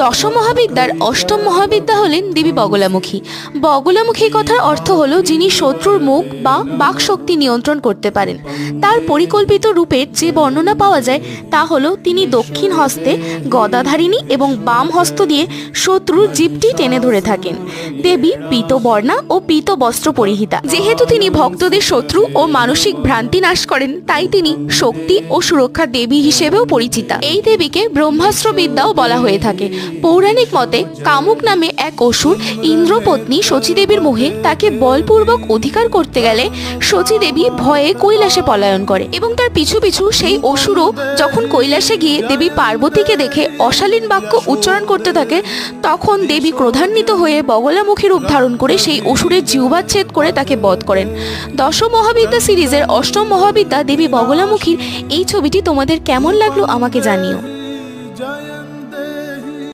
দশম মহাবিদ্যার অষ্টম মহাবিদ্যা হলেন দেবী বগলামুখী। বগলামুখী কথার অর্থ হলো যিনি শত্রুর মুখ বা বাক শক্তি নিয়ন্ত্রণ করতে পারেন। তার পরিকল্পিত রূপের যে বর্ণনা পাওয়া যায় তা হলো তিনি দক্ষিণ হস্তে গদাধারিণী এবং বাম হস্ত দিয়ে শত্রুর জিভটি টেনে ধরে থাকেন। দেবী পীতবর্ণা ও পীত বস্ত্র পরিহিতা। যেহেতু তিনি ভক্তদের শত্রু ও মানসিক ভ্রান্তি নাশ করেন, তাই তিনি শক্তি ও সুরক্ষা দেবী হিসেবেও পরিচিতা। এই দেবীকে ব্রহ্মাস্ত্র বিদ্যাও বলা হয়ে থাকে। পৌরাণিক মতে কামুক নামে এক অসুর ইন্দ্রপত্নী সচীদেবীর মোহে তাকে বলপূর্বক অধিকার করতে গেলে সচীদেবী ভয়ে কৈলাসে পলায়ন করে এবং তার পিছু পিছু সেই অসুরও যখন কৈলাসে গিয়ে দেবী পার্বতীকে দেখে অশালীন বাক্য উচ্চারণ করতে থাকে, তখন দেবী ক্রোধান্বিত হয়ে বগলামুখী রূপ ধারণ করে সেই অসুরের জিহ্বাচ্ছেদ করে তাকে বধ করেন। দশম মহাবিদ্যা সিরিজের অষ্টম মহাবিদ্যা দেবী বগলামুখীর এই ছবিটি তোমাদের কেমন লাগলো আমাকে জানিও।